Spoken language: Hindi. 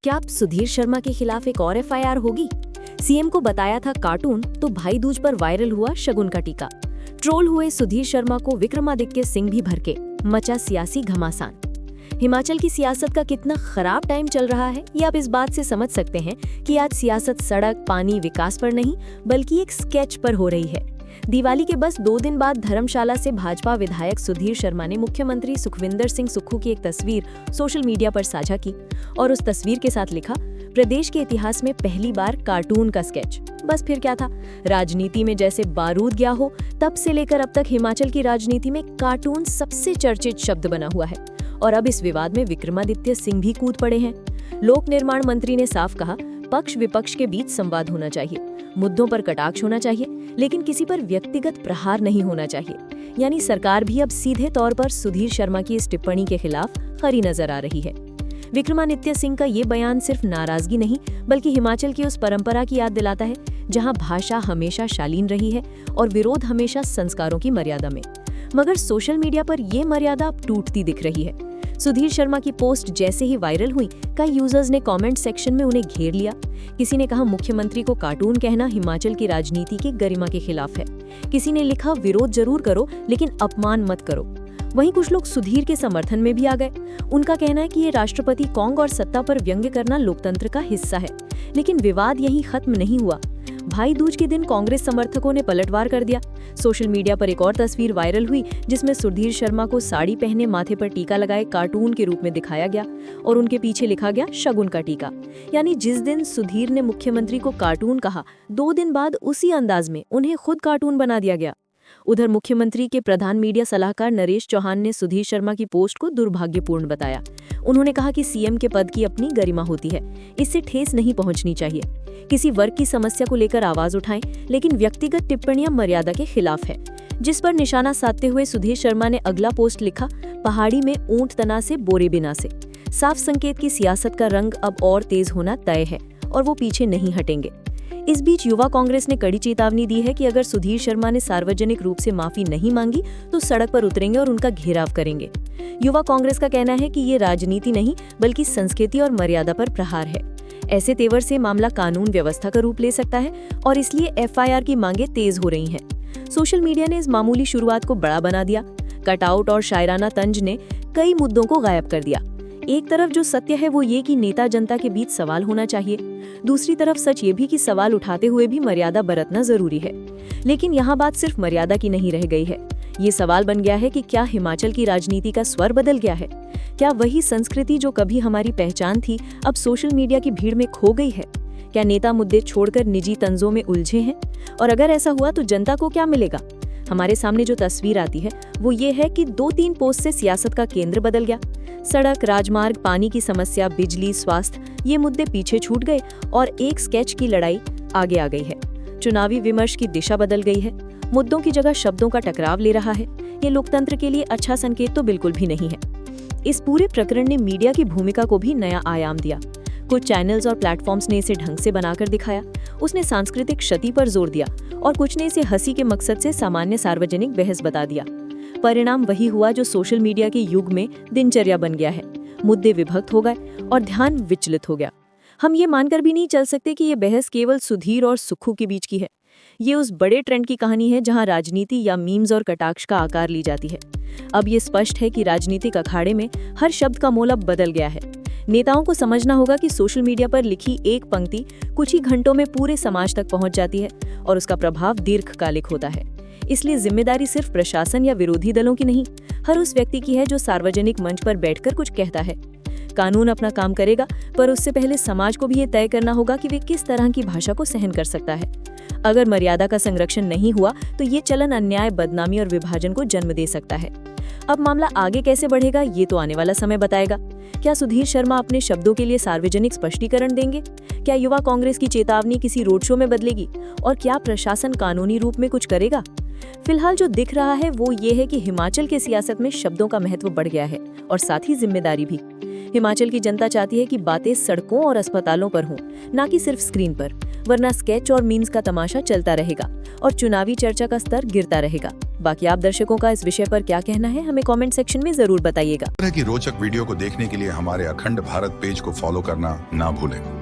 क्या अब सुधीर शर्मा के खिलाफ एक और एफआईआर होगी? सीएम को बताया था कार्टून तो भाई दूज पर वायरल हुआ शगुन का टीका। ट्रोल हुए सुधीर शर्मा को विक्रमादित्य सिंह भी भड़के, मचा सियासी घमासान। हिमाचल की सियासत का कितना खराब टाइम चल रहा है ये आप इस बात से समझ सकते हैं कि आज सियासत सड़क, पानी, विकास पर नहीं बल्कि एक स्केच पर हो रही है। दिवाली के बस 2 दिन बाद धर्मशाला से भाजपा विधायक सुधीर शर्मा ने मुख्यमंत्री सुखविंदर सिंह सुक्खू की एक तस्वीर सोशल मीडिया पर साझा की और उस तस्वीर के साथ लिखा, प्रदेश के इतिहास में पहली बार कार्टून का स्केच। बस फिर क्या था, राजनीति में जैसे बारूद गया हो तब से लेकर अब तक हिमाचल की राजनीति में कार्टून सबसे चर्चित शब्द बना हुआ है। और अब इस विवाद में विक्रमादित्य सिंह भी कूद पड़े हैं। लोक निर्माण मंत्री ने साफ कहा, पक्ष विपक्ष के बीच संवाद होना चाहिए, मुद्दों पर कटाक्ष होना चाहिए, लेकिन किसी पर व्यक्तिगत प्रहार नहीं होना चाहिए। यानी सरकार भी अब सीधे तौर पर सुधीर शर्मा की इस टिप्पणी के खिलाफ खरी नजर आ रही है। विक्रमादित्य सिंह का ये बयान सिर्फ नाराजगी नहीं बल्कि हिमाचल की उस परंपरा की याद दिलाता है जहां भाषा हमेशा शालीन रही है और विरोध हमेशा संस्कारों की मर्यादा में। मगर सोशल मीडिया पर ये मर्यादा अब टूटती दिख रही है। सुधीर शर्मा की पोस्ट जैसे ही वायरल हुई, कई यूजर्स ने कमेंट सेक्शन में उन्हें घेर लिया। किसी ने कहा, मुख्यमंत्री को कार्टून कहना हिमाचल की राजनीति की गरिमा के खिलाफ है। किसी ने लिखा, विरोध जरूर करो लेकिन अपमान मत करो। वहीं कुछ लोग सुधीर के समर्थन में भी आ गए। उनका कहना है कि ये राष्ट्रपति कॉन्ग और सत्ता पर व्यंग्य करना लोकतंत्र का हिस्सा है। लेकिन विवाद यहीं खत्म नहीं हुआ। भाई दूज के दिन कांग्रेस समर्थकों ने पलटवार कर दिया। सोशल मीडिया पर एक और तस्वीर वायरल हुई जिसमें सुधीर शर्मा को साड़ी पहने माथे पर टीका लगाए कार्टून के रूप में दिखाया गया और उनके पीछे लिखा गया शगुन का टीका। यानी जिस दिन सुधीर ने मुख्यमंत्री को कार्टून कहा, 2 दिन बाद उसी अंदाज में उन्हें खुद कार्टून बना दिया गया। उधर मुख्यमंत्री के प्रधान मीडिया सलाहकार नरेश चौहान ने सुधीर शर्मा की पोस्ट को दुर्भाग्यपूर्ण बताया। उन्होंने कहा कि सीएम के पद की अपनी गरिमा होती है, इससे ठेस नहीं पहुंचनी चाहिए। किसी वर्ग की समस्या को लेकर आवाज उठाएं, लेकिन व्यक्तिगत टिप्पणियां मर्यादा के खिलाफ है। जिस पर निशाना साधते हुए सुधीर शर्मा ने अगला पोस्ट लिखा, पहाड़ी में ऊंट तना से बोरे बिना से। साफ संकेत की सियासत का रंग अब और तेज होना तय है और वो पीछे नहीं हटेंगे। इस बीच युवा कांग्रेस ने कड़ी चेतावनी दी है कि अगर सुधीर शर्मा ने सार्वजनिक रूप से माफी नहीं मांगी तो सड़क पर उतरेंगे और उनका घेराव करेंगे। युवा कांग्रेस का कहना है कि ये राजनीति नहीं बल्कि संस्कृति और मर्यादा पर प्रहार है। ऐसे तेवर से मामला कानून व्यवस्था का रूप ले सकता है और इसलिए एफआईआर की मांगे तेज हो रही हैं। सोशल मीडिया ने इस मामूली शुरुआत को बड़ा बना दिया। कटआउट और शायराना तंज ने कई मुद्दों को गायब कर दिया। एक तरफ जो सत्य है वो ये कि नेता जनता के बीच सवाल होना चाहिए, दूसरी तरफ सच ये भी कि सवाल उठाते हुए भी मर्यादा बरतना जरूरी है। लेकिन यहाँ बात सिर्फ मर्यादा की नहीं रह गई है। ये सवाल बन गया है कि क्या हिमाचल की राजनीति का स्वर बदल गया है? क्या वही संस्कृति जो कभी हमारी पहचान थी अब सोशल मीडिया की भीड़ में खो गई है? क्या नेता मुद्दे छोड़कर निजी तंजों में उलझे हैं? और अगर ऐसा हुआ तो जनता को क्या मिलेगा? हमारे सामने जो तस्वीर आती है वो ये है कि 2-3 पोस्ट से सियासत का केंद्र बदल गया। सड़क, राजमार्ग, पानी की समस्या, बिजली, स्वास्थ्य, ये मुद्दे पीछे छूट गए और एक स्केच की लड़ाई आगे आ गई है। चुनावी विमर्श की दिशा बदल गई है, मुद्दों की जगह शब्दों का टकराव ले रहा है। ये लोकतंत्र के लिए अच्छा संकेत तो बिल्कुल भी नहीं है। इस पूरे प्रकरण ने मीडिया की भूमिका को भी नया आयाम दिया। कुछ चैनल्स और प्लेटफॉर्म्स ने इसे ढंग से बनाकर दिखाया, उसने सांस्कृतिक क्षति पर जोर दिया और कुछ ने इसे हंसी के मकसद से सामान्य सार्वजनिक बहस बता दिया। परिणाम वही हुआ जो सोशल मीडिया के युग में दिनचर्या बन गया है। मुद्दे विभक्त हो गए और ध्यान विचलित हो गया। हम ये मानकर भी नहीं चल सकते कि ये बहस केवल सुधीर और सुक्खू के बीच की है। ये उस बड़े ट्रेंड की कहानी है जहां राजनीति या मीम्स और कटाक्ष का आकार ली जाती है। अब ये स्पष्ट है कि राजनीतिक अखाड़े में हर शब्द का मोल अब बदल गया है। नेताओं को समझना होगा कि सोशल मीडिया पर लिखी एक पंक्ति कुछ ही घंटों में पूरे समाज तक पहुंच जाती है और उसका प्रभाव दीर्घकालिक होता है। इसलिए जिम्मेदारी सिर्फ प्रशासन या विरोधी दलों की नहीं, हर उस व्यक्ति की है जो सार्वजनिक मंच पर बैठकर कुछ कहता है। कानून अपना काम करेगा, पर उससे पहले समाज को भी ये तय करना होगा कि वे किस तरह की भाषा को सहन कर सकता है। अगर मर्यादा का संरक्षण नहीं हुआ तो ये चलन अन्याय, बदनामी और विभाजन को जन्म दे सकता है। अब मामला आगे कैसे बढ़ेगा ये तो आने वाला समय बताएगा। क्या सुधीर शर्मा अपने शब्दों के लिए सार्वजनिक स्पष्टीकरण देंगे? क्या युवा कांग्रेस की चेतावनी किसी रोड शो में बदलेगी? और क्या प्रशासन कानूनी रूप में कुछ करेगा? फिलहाल जो दिख रहा है वो ये है कि हिमाचल की सियासत में शब्दों का महत्व बढ़ गया है और साथ ही जिम्मेदारी भी। हिमाचल की जनता चाहती है कि बातें सड़कों और अस्पतालों पर हों, ना कि सिर्फ स्क्रीन पर, वरना स्केच और मीम्स का तमाशा चलता रहेगा और चुनावी चर्चा का स्तर गिरता रहेगा। बाकी आप दर्शकों का इस विषय पर क्या कहना है, हमें कमेंट सेक्शन में जरूर बताइएगा। इस तरह की रोचक वीडियो को देखने के लिए हमारे अखंड भारत पेज को फॉलो करना ना भूलें।